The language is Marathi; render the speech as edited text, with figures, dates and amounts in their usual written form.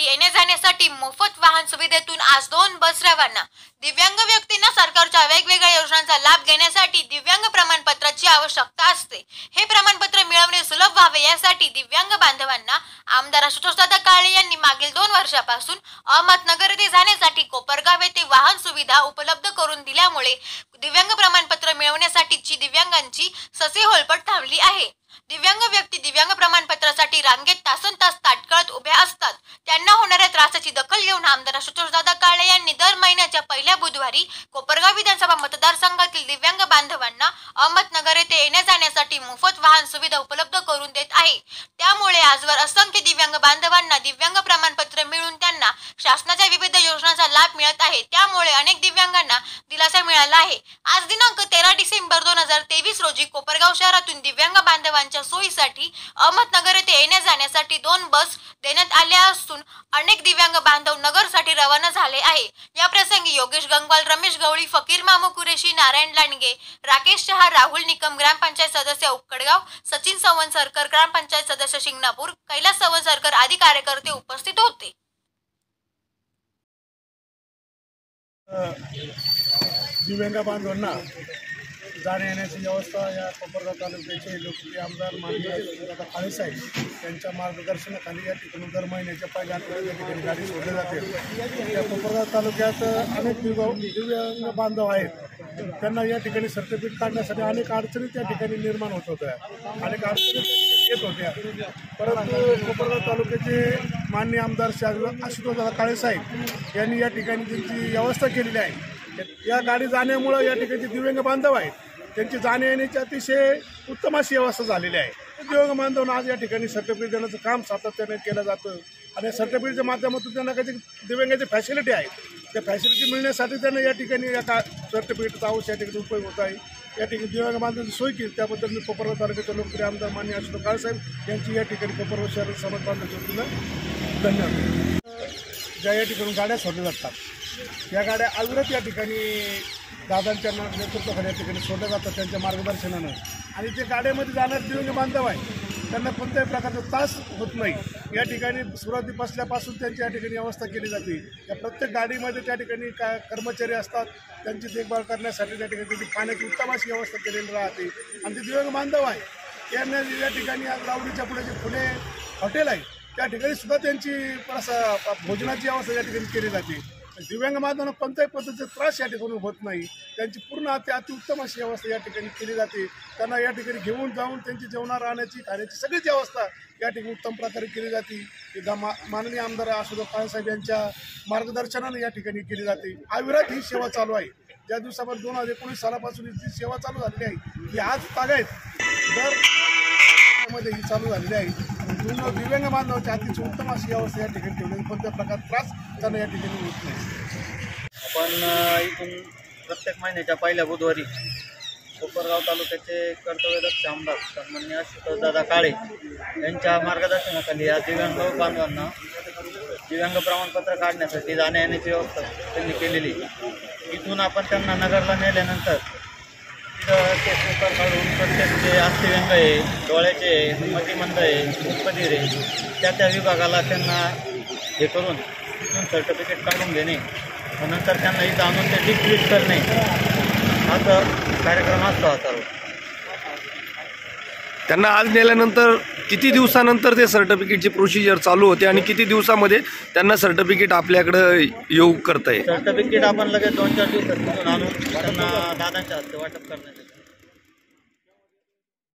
जाण्यासाठी येण्या जाण्यासाठी मोफत वाहन सुविधेतून आज 2 बस रवाना। दिव्यांग व्यक्तींना सरकारच्या वेगवेगळ्या योजनांचा लाभ घेण्यासाठी दिव्यांग प्रमाणपत्राची आवश्यकता असते। हे प्रमाणपत्र मिळवणे सुलभ व्हावे यासाठी दिव्यांग बांधवांना आमदार आशुतोषदादा काळे यांनी मागील 2 वर्षापासून अहमदनगर येथे जाण्यासाठी कोपरगाव येथे वाहन सुविधा उपलब्ध करून दिल्यामुळे दिव्यांग प्रमाणपत्र मिळवण्यासाठीची दिव्यांगांची ससे होलपट थांबली आहे। दिव्यांग व्यक्ती दिव्यांग प्रमाणपत्रासाठी रांगेत तासनतास ताटकळत उभ्या असतात। त्यांना होणाऱ्या त्रासाची दखल घेऊन आमदार आशुतोषदादा काळे यांनी दर महिन्याच्या पहिल्या बुधवारी कोपरगाव विधानसभा मतदारसंघातील दिव्यांग बांधवांना अहमदनगर येथे येण्या जाण्यासाठी मोफत वाहन सुविधा उपलब्ध करून देत आहे। त्यामुळे आजवर असंख्य दिव्यांग बांधवांना दिव्यांग प्रमाणपत्र मिळून त्यांना शासनाच्या विविध योजनांचा लाभ मिळत आहे। त्यामुळे अनेक दिव्यांगांना दिलासा मिळाला आहे। आज दिनांक 13 डिसेंबर 2023 रोजी कोपरगाव शहरातून दिव्यांग बांधवांच्या सोयीसाठी अहमदनगर येथे येण्या जाण्यासाठी 2 बस देण्यात आल्या असून अनेक दिव्यांग बांधव नगरसाठी रवाना झाले आहे। या प्रसंगी योगेश गंगवाल, रमेश गवळी, फकीर मामू कुरेशी, नारायण लांडगे, राकेश शहा, राहुल निकम, ग्रामपंचायत सदस्य उक्कडगाव, सचिन संवंसरकर, ग्रामपंचायत सदस्य शिंगणापूर, कैलास संवंसरकर आदी कार्यकर्ते उपस्थित होते। दिव्यांग बांधवांना जाण्या येण्याची व्यवस्था या कोपरगाव तालुक्याचे लोकप्रिय आमदार माननीय आशुतोषदादा काळे साहेब यांच्या मार्गदर्शनाखाली या ठिकाणी दर महिन्याच्या पहिल्या आठवड्यात या ठिकाणी गाडी सोडली जाते। या कोपरगाव तालुक्यात अनेक दिव्यांग बांधव आहेत। त्यांना या ठिकाणी सर्टिफिकेट काढण्यासाठी अनेक अडचणी त्या ठिकाणी निर्माण होत होत्या, अनेक अडचणी येत होत्या। परंतु कोपरगाव तालुक्याचे माननीय आमदार आशुतोषदादा काळे साहेब यांनी या ठिकाणी त्यांची व्यवस्था केलेली आहे। या गाडी जाण्यामुळे या ठिकाणी दिव्यांग बांधव आहेत, त्यांची जाण्या येण्याची अतिशय उत्तम अशी व्यवस्था झालेली आहे। दिव्यांग बांधवांना आज या ठिकाणी सर्टिफिकेट देण्याचं काम सातत्याने केलं जातं आणि सर्टिफिकेटच्या माध्यमातून त्यांना काही दिव्यांगाची फॅसिलिटी आहे, त्या फॅसिलिटी मिळण्यासाठी त्यांना या ठिकाणी या सर्टिफिकेटचा अवश्य या ठिकाणी उपयोग होत आहे। या ठिकाणी दिव्यांग बांधवांची सोय केली त्याबद्दल मी कोपरगाव तालुक्याचे लोकप्रिय आमदार माननीय आशुतोष काळे साहेब यांची या ठिकाणी कोपरगाव शहर समाज बांधवांच्या वतीनं धन्यवाद। ज्या या ठिकाणी गाड्या सोडल्या जातात या गाड्या अविरत या ठिकाणी दादांच्या नेतृत्वाखाली या ठिकाणी सोडल्या जातात त्यांच्या मार्गदर्शनानं, आणि जे गाड्यामध्ये जाणारे दिव्यांग बांधव आहे त्यांना कोणत्याही प्रकारचा त्रास होत नाही। या ठिकाणी सुरुवाती बसल्यापासून त्यांची या ठिकाणी व्यवस्था केली जाते। या प्रत्येक गाडीमध्ये त्या ठिकाणी कर्मचारी असतात, त्यांची देखभाल करण्यासाठी त्या ठिकाणी त्यांची पाण्याची उत्तम अशी व्यवस्था केलेली राहते। आणि ते दिव्यांग बांधव आहे त्यांना या ठिकाणी रावडीच्या पुढे जे पुणे हॉटेल आहे त्या ठिकाणी सुद्धा त्यांची भोजनाची व्यवस्था या ठिकाणी केली जाते। दिव्यांग बांधवांना कोणत्याही पद्धतीचा त्रास या ठिकाणी होत नाही, त्यांची पूर्ण अतिउत्तम अशी व्यवस्था या ठिकाणी केली जाते। त्यांना या ठिकाणी घेऊन जाऊन त्यांची जेवणा राहण्याची खाण्याची सगळीच व्यवस्था या ठिकाणी उत्तम प्रकारे केली जाते। माननीय आमदार आशुतोष काळे साहेब यांच्या मार्गदर्शनाने या ठिकाणी केली जाते। अविरत ही सेवा चालू आहे। ज्या दिवसापासून 2019 सालापासून ही सेवा चालू झालेली आहे ही आज तागायत दर मध्ये ही चालू झालेली आहे। दिव्यांग बांधवांची अतिशय उत्तम अशी व्यवस्था या ठिकाणी ठेवली, कोणत्या प्रकारचा त्रास त्यांना या ठिकाणी होत नाही। आपण इथून प्रत्येक महिन्याच्या पहिल्या बुधवारी कोपरगाव तालुक्याचे कर्तव्यदक्ष आमदार सन्माननीय आशुतोषदादा काळे यांच्या मार्गदर्शनाखाली या दिव्यांग बांधवांना दिव्यांग प्रमाणपत्र काढण्यासाठी जाण्या येण्याची व्यवस्था त्यांनी केलेली। इथून आपण त्यांना नगरला नेल्यानंतर तिथं ते पेपर काढून प्रत्येक जे अस्थिव्यंग आहे, डोळ्याचे आहे, मतिमंद आहे, मुखबधीर आहे त्या विभागाला त्यांना हे करून तिथून सर्टिफिकेट काढून देणे व नंतर त्यांना इथं आणून ते डिस्ट्रीब्यूट करणे असा कार्यक्रम असतो चालू। त्यांना आज नेल्यानंतर किती दिवसानंतर ते सर्टिफिकेटची प्रोसिजर चालू होते आणि किती दिवसामध्ये त्यांना सर्टिफिकेट आपल्याकडे येऊ करता येईल? सर्टिफिकेट आपण लगेच 2-4 दिवसात आणून त्यांना दादांच्या हस्ते वाटप करण्यात येते।